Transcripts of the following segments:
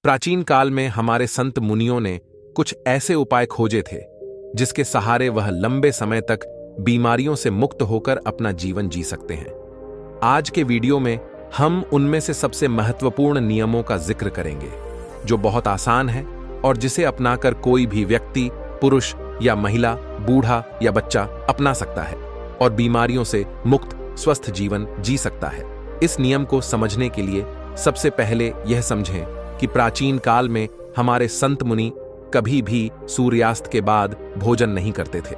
प्राचीन काल में हमारे संत मुनियों ने कुछ ऐसे उपाय खोजे थे जिसके सहारे वह लंबे समय तक बीमारियों से मुक्त होकर अपना जीवन जी सकते हैं। आज के वीडियो में हम उनमें से सबसे महत्वपूर्ण नियमों का जिक्र करेंगे जो बहुत आसान है और जिसे अपनाकर कोई भी व्यक्ति, पुरुष या महिला, बूढ़ा या बच्चा अपना सकता है और बीमारियों से मुक्त स्वस्थ जीवन जी सकता है। इस नियम को समझने के लिए सबसे पहले यह समझें कि प्राचीन काल में हमारे संत मुनि कभी भी सूर्यास्त के बाद भोजन नहीं करते थे।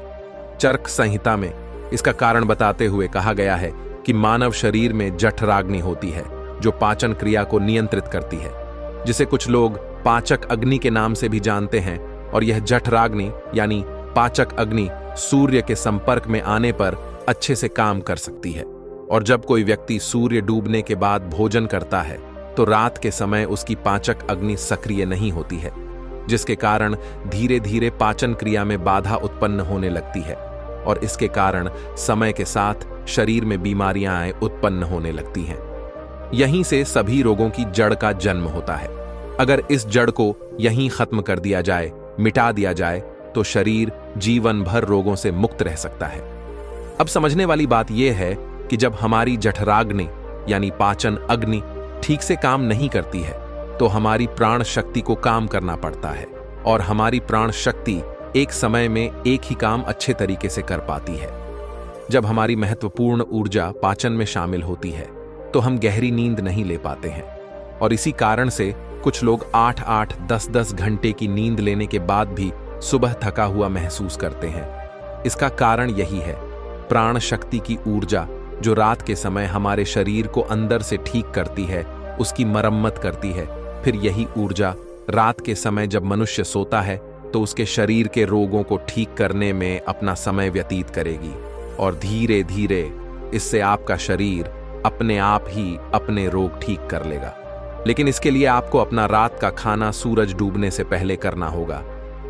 चरक संहिता में इसका कारण बताते हुए कहा गया है कि मानव शरीर में जठराग्नि होती है जो पाचन क्रिया को नियंत्रित करती है, जिसे कुछ लोग पाचक अग्नि के नाम से भी जानते हैं। और यह जठराग्नि यानी पाचक अग्नि सूर्य के संपर्क में आने पर अच्छे से काम कर सकती है। और जब कोई व्यक्ति सूर्य डूबने के बाद भोजन करता है तो रात के समय उसकी पाचक अग्नि सक्रिय नहीं होती है, जिसके कारण धीरे धीरे पाचन क्रिया में बाधा उत्पन्न होने लगती है और इसके कारण समय के साथ शरीर में बीमारियां उत्पन्न होने लगती हैं। यहीं से सभी रोगों की जड़ का जन्म होता है। अगर इस जड़ को यहीं खत्म कर दिया जाए, मिटा दिया जाए, तो शरीर जीवन भर रोगों से मुक्त रह सकता है। अब समझने वाली बात यह है कि जब हमारी जठराग्नि यानी पाचन अग्नि ठीक से काम नहीं करती है तो हमारी प्राण शक्ति को काम करना पड़ता है और हमारी प्राण शक्ति एक समय में एक ही काम अच्छे तरीके से कर पाती है। जब हमारी महत्वपूर्ण ऊर्जा पाचन में शामिल होती है तो हम गहरी नींद नहीं ले पाते हैं और इसी कारण से कुछ लोग 8-8, 10-10 घंटे की नींद लेने के बाद भी सुबह थका हुआ महसूस करते हैं। इसका कारण यही है, प्राण शक्ति की ऊर्जा जो रात के समय हमारे शरीर को अंदर से ठीक करती है, उसकी मरम्मत करती है। फिर यही ऊर्जा रात के समय जब मनुष्य सोता है तो उसके शरीर के रोगों को ठीक करने में अपना समय व्यतीत करेगी और धीरे धीरे इससे आपका शरीर अपने आप ही अपने रोग ठीक कर लेगा। लेकिन इसके लिए आपको अपना रात का खाना सूरज डूबने से पहले करना होगा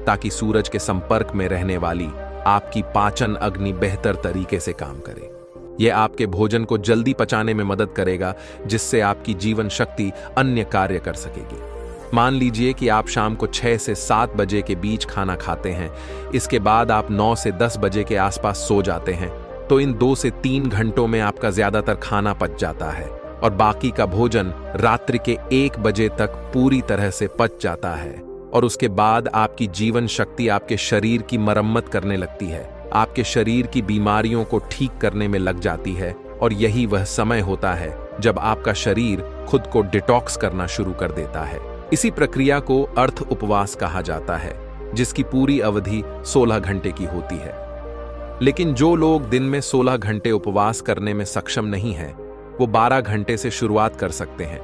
ताकि सूरज के संपर्क में रहने वाली आपकी पाचन अग्नि बेहतर तरीके से काम करे। यह आपके भोजन को जल्दी पचाने में मदद करेगा, जिससे आपकी जीवन शक्ति अन्य कार्य कर सकेगी। मान लीजिए कि आप शाम को 6 से 7 बजे के बीच खाना खाते हैं, इसके बाद आप 9 से 10 बजे के आसपास सो जाते हैं, तो इन 2 से 3 घंटों में आपका ज्यादातर खाना पच जाता है और बाकी का भोजन रात्रि के 1 बजे तक पूरी तरह से पच जाता है। और उसके बाद आपकी जीवन शक्ति आपके शरीर की मरम्मत करने लगती है, आपके शरीर की बीमारियों को ठीक करने में लग जाती है और यही वह समय होता है जब आपका शरीर खुद को डिटॉक्स करना शुरू कर देता है। इसी प्रक्रिया को अर्ध उपवास कहा जाता है, जिसकी पूरी अवधि 16 घंटे की होती है। लेकिन जो लोग दिन में 16 घंटे उपवास करने में सक्षम नहीं हैं, वो 12 घंटे से शुरुआत कर सकते हैं।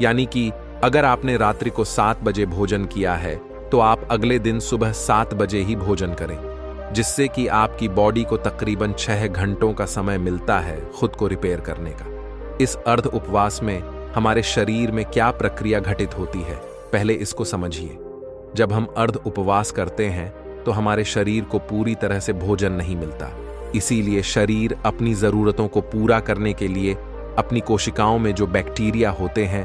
यानी कि अगर आपने रात्रि को 7 बजे भोजन किया है तो आप अगले दिन सुबह 7 बजे ही भोजन करें, जिससे कि आपकी बॉडी को तकरीबन 6 घंटों का समय मिलता है खुद को रिपेयर करने का। इस अर्ध उपवास में हमारे शरीर में क्या प्रक्रिया घटित होती है, पहले इसको समझिए। जब हम अर्ध उपवास करते हैं तो हमारे शरीर को पूरी तरह से भोजन नहीं मिलता, इसीलिए शरीर अपनी जरूरतों को पूरा करने के लिए अपनी कोशिकाओं में जो बैक्टीरिया होते हैं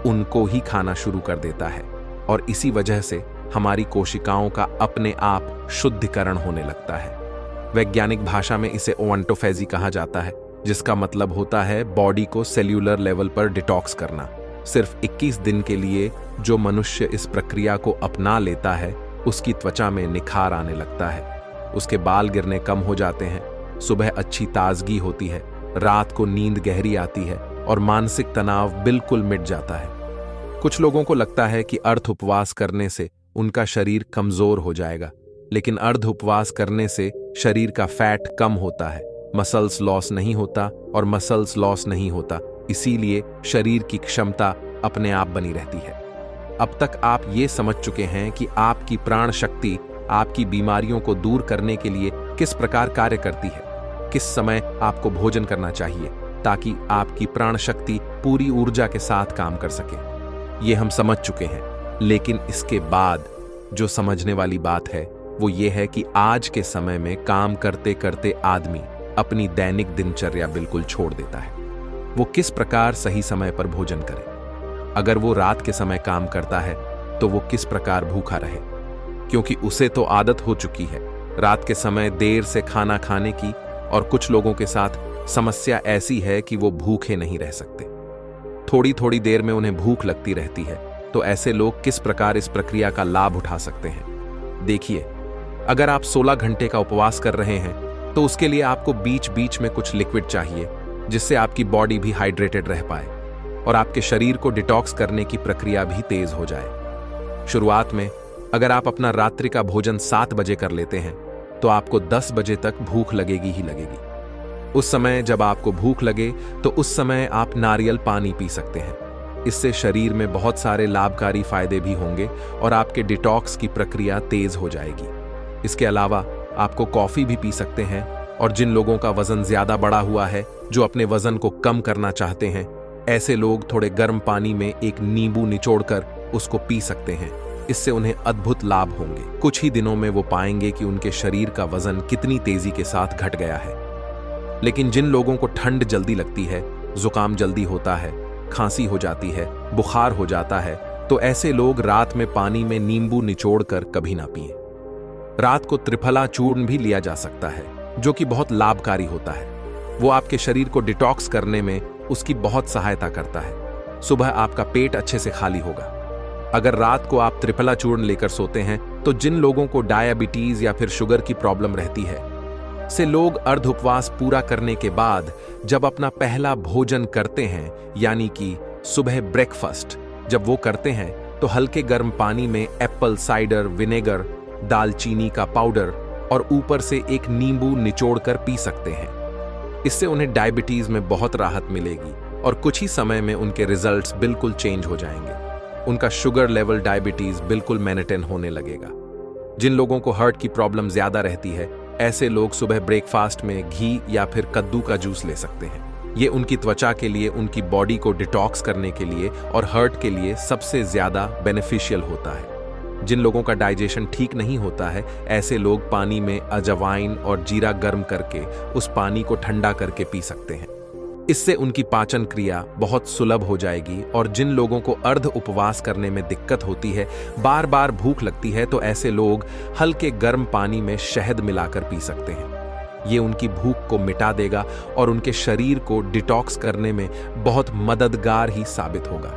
उनको ही खाना शुरू कर देता है और इसी वजह से हमारी कोशिकाओं का अपने आप शुद्धिकरण होने लगता है। वैज्ञानिक भाषा में इसे ओंटोफेजी कहा जाता है, जिसका मतलब होता है बॉडी को सेल्यूलर लेवल पर डिटॉक्स करना। सिर्फ 21 दिन के लिए जो मनुष्य इस प्रक्रिया को अपना लेता है उसकी त्वचा में निखार आने लगता है, उसके बाल गिरने कम हो जाते हैं, सुबह अच्छी ताजगी होती है, रात को नींद गहरी आती है और मानसिक तनाव बिल्कुल मिट जाता है। कुछ लोगों को लगता है कि अर्ध उपवास करने से उनका शरीर कमजोर हो जाएगा, लेकिन अर्ध उपवास करने से शरीर का फैट कम होता है, मसल्स लॉस नहीं होता और मसल्स लॉस नहीं होता, इसीलिए शरीर की क्षमता अपने आप बनी रहती है। अब तक आप ये समझ चुके हैं कि आपकी प्राण शक्ति आपकी बीमारियों को दूर करने के लिए किस प्रकार कार्य करती है, किस समय आपको भोजन करना चाहिए ताकि आपकी प्राण शक्ति पूरी ऊर्जा के साथ काम कर सके। ये हम समझ चुके हैं, लेकिन इसके बाद जो समझने वाली बात है वो ये है कि आज के समय में काम करते करते आदमी अपनी दैनिक दिनचर्या बिल्कुल छोड़ देता है। वो किस प्रकार सही समय पर भोजन करे। अगर वो रात के समय काम करता है तो वो किस प्रकार भूखा रहे, क्योंकि उसे तो आदत हो चुकी है रात के समय देर से खाना खाने की। और कुछ लोगों के साथ समस्या ऐसी है कि वो भूखे नहीं रह सकते, थोड़ी थोड़ी देर में उन्हें भूख लगती रहती है। तो ऐसे लोग किस प्रकार इस प्रक्रिया का लाभ उठा सकते हैं? देखिए, अगर आप 16 घंटे का उपवास कर रहे हैं तो उसके लिए आपको बीच बीच में कुछ लिक्विड चाहिए, जिससे आपकी बॉडी भी हाइड्रेटेड रह पाए और आपके शरीर को डिटॉक्स करने की प्रक्रिया भी तेज हो जाए। शुरुआत में अगर आप अपना रात्रि का भोजन 7 बजे कर लेते हैं तो आपको 10 बजे तक भूख लगेगी ही लगेगी। उस समय जब आपको भूख लगे तो उस समय आप नारियल पानी पी सकते हैं। इससे शरीर में बहुत सारे लाभकारी फायदे भी होंगे और आपके डिटॉक्स की प्रक्रिया तेज हो जाएगी। इसके अलावा आपको कॉफी भी पी सकते हैं, और जिन लोगों का वजन ज्यादा बढ़ा हुआ है, जो अपने वजन को कम करना चाहते हैं, ऐसे लोग थोड़े गर्म पानी में एक नींबू निचोड़कर उसको पी सकते हैं। इससे उन्हें अद्भुत लाभ होंगे। कुछ ही दिनों में वो पाएंगे कि उनके शरीर का वजन कितनी तेजी के साथ घट गया है। लेकिन जिन लोगों को ठंड जल्दी लगती है, जुकाम जल्दी होता है, खांसी हो जाती है, बुखार हो जाता है, तो ऐसे लोग रात में पानी में नींबू निचोड़कर कभी ना पिएं। रात को त्रिफला चूर्ण भी लिया जा सकता है, जो कि बहुत लाभकारी होता है। वो आपके शरीर को डिटॉक्स करने में उसकी बहुत सहायता करता है। सुबह आपका पेट अच्छे से खाली होगा। अगर रात को आप त्रिफला चूर्ण लेकर सोते हैं तो जिन लोगों को डायबिटीज या फिर शुगर की प्रॉब्लम रहती है, से लोग अर्ध उपवास पूरा करने के बाद जब अपना पहला भोजन करते हैं, यानी कि सुबह ब्रेकफास्ट जब वो करते हैं, तो हल्के गर्म पानी में एप्पल साइडर विनेगर, दालचीनी का पाउडर और ऊपर से एक नींबू निचोड़कर पी सकते हैं। इससे उन्हें डायबिटीज में बहुत राहत मिलेगी और कुछ ही समय में उनके रिजल्ट्स बिल्कुल चेंज हो जाएंगे। उनका शुगर लेवल डायबिटीज बिल्कुल मेंटेन होने लगेगा। जिन लोगों को हार्ट की प्रॉब्लम ज्यादा रहती है, ऐसे लोग सुबह ब्रेकफास्ट में घी या फिर कद्दू का जूस ले सकते हैं। ये उनकी त्वचा के लिए, उनकी बॉडी को डिटॉक्स करने के लिए और हार्ट के लिए सबसे ज्यादा बेनिफिशियल होता है। जिन लोगों का डाइजेशन ठीक नहीं होता है, ऐसे लोग पानी में अजवाइन और जीरा गर्म करके उस पानी को ठंडा करके पी सकते हैं। इससे उनकी पाचन क्रिया बहुत सुलभ हो जाएगी। और जिन लोगों को अर्ध उपवास करने में दिक्कत होती है, बार बार भूख लगती है, तो ऐसे लोग हल्के गर्म पानी में शहद मिलाकर पी सकते हैं। ये उनकी भूख को मिटा देगा और उनके शरीर को डिटॉक्स करने में बहुत मददगार ही साबित होगा।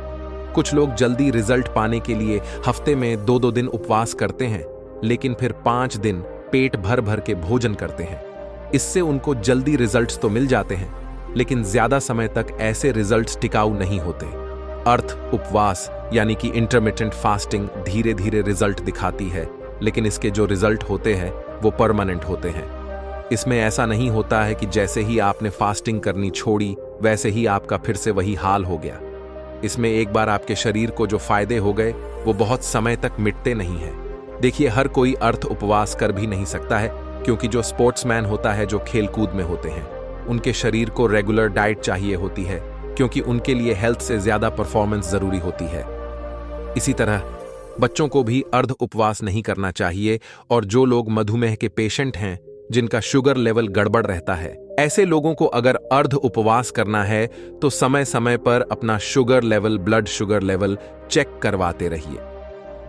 कुछ लोग जल्दी रिजल्ट पाने के लिए हफ्ते में 2-2 दिन उपवास करते हैं, लेकिन फिर 5 दिन पेट भर भर के भोजन करते हैं। इससे उनको जल्दी रिजल्ट्स तो मिल जाते हैं, लेकिन ज्यादा समय तक ऐसे रिजल्ट्स टिकाऊ नहीं होते। अर्ध उपवास यानी कि इंटरमिटेंट फास्टिंग धीरे धीरे रिजल्ट दिखाती है, लेकिन इसके जो रिजल्ट होते हैं वो परमानेंट होते हैं। इसमें ऐसा नहीं होता है कि जैसे ही आपने फास्टिंग करनी छोड़ी वैसे ही आपका फिर से वही हाल हो गया। इसमें एक बार आपके शरीर को जो फायदे हो गए वो बहुत समय तक मिटते नहीं हैं। देखिए, हर कोई अर्ध उपवास कर भी नहीं सकता है, क्योंकि जो स्पोर्ट्समैन होता है, जो खेलकूद में होते हैं, उनके शरीर को रेगुलर डाइट चाहिए होती है, क्योंकि उनके लिए हेल्थ से ज्यादा परफॉर्मेंस जरूरी होती है। इसी तरह बच्चों को भी अर्ध उपवास नहीं करना चाहिए। और जो लोग मधुमेह के पेशेंट हैं, जिनका शुगर लेवल गड़बड़ रहता है, ऐसे लोगों को अगर अर्ध उपवास करना है तो समय समय पर अपना sugar level, blood sugar level check करवाते रहिए।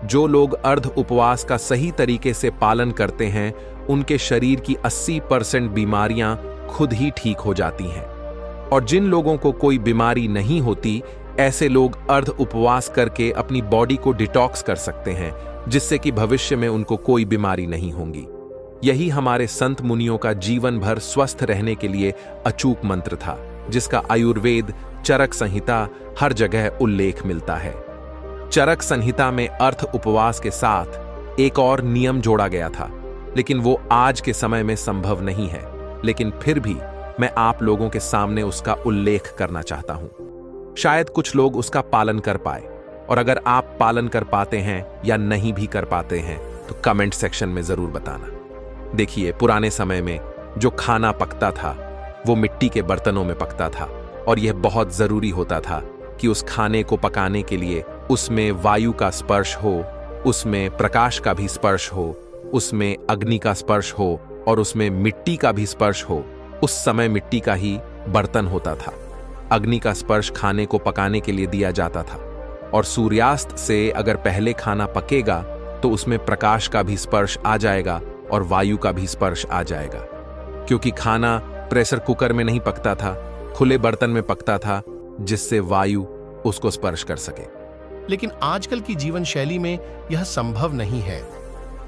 जो लोग अर्ध उपवास का सही तरीके से पालन करते हैं, उनके शरीर की 80% बीमारियां खुद ही ठीक हो जाती हैं। और जिन लोगों को कोई बीमारी नहीं होती, ऐसे लोग अर्ध उपवास करके अपनी बॉडी को डिटॉक्स कर सकते हैं, जिससे कि भविष्य में उनको कोई बीमारी नहीं होगी। यही हमारे संत मुनियों का जीवन भर स्वस्थ रहने के लिए अचूक मंत्र था, जिसका आयुर्वेद चरक संहिता हर जगह उल्लेख मिलता है। चरक संहिता में अर्ध उपवास के साथ एक और नियम जोड़ा गया था, लेकिन वो आज के समय में संभव नहीं है। लेकिन फिर भी मैं आप लोगों के सामने उसका उल्लेख करना चाहता हूं। शायद कुछ लोग उसका पालन कर पाए, और अगर आप पालन कर पाते हैं या नहीं भी कर पाते हैं तो कमेंट सेक्शन में जरूर बताना। देखिए, पुराने समय में जो खाना पकता था वो मिट्टी के बर्तनों में पकता था, और यह बहुत जरूरी होता था कि उस खाने को पकाने के लिए उसमें वायु का स्पर्श हो, उसमें प्रकाश का भी स्पर्श हो, उसमें अग्नि का स्पर्श हो और उसमें मिट्टी का भी स्पर्श हो। उस समय मिट्टी का ही बर्तन होता था। अग्नि का स्पर्श खाने को पकाने के लिए दिया जाता था, और सूर्यास्त से अगर पहले खाना पकेगा तो उसमें प्रकाश का भी स्पर्श आ जाएगा और वायु का भी स्पर्श आ जाएगा, क्योंकि खाना प्रेशर कुकर में नहीं पकता था, खुले बर्तन में पकता था, जिससे वायु उसको स्पर्श कर सके। लेकिन आजकल की जीवन शैली में यह संभव नहीं है।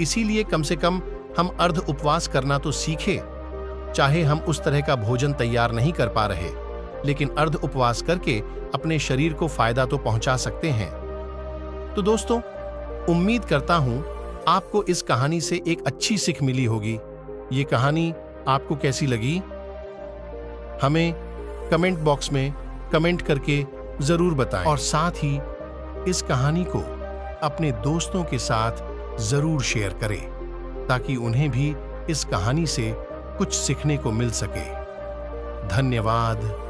इसीलिए कम से कम हम अर्ध उपवास करना तो सीखें। चाहे हम उस तरह का भोजन तैयार नहीं कर पा रहे, लेकिन अर्ध उपवास करके अपने शरीर को फायदा तो पहुंचा सकते हैं। तो दोस्तों, उम्मीद करता हूं आपको इस कहानी से एक अच्छी सीख मिली होगी। ये कहानी आपको कैसी लगी? हमें कमेंट बॉक्स में कमेंट करके जरूर बताएं और साथ ही इस कहानी को अपने दोस्तों के साथ जरूर शेयर करें, ताकि उन्हें भी इस कहानी से कुछ सीखने को मिल सके। धन्यवाद।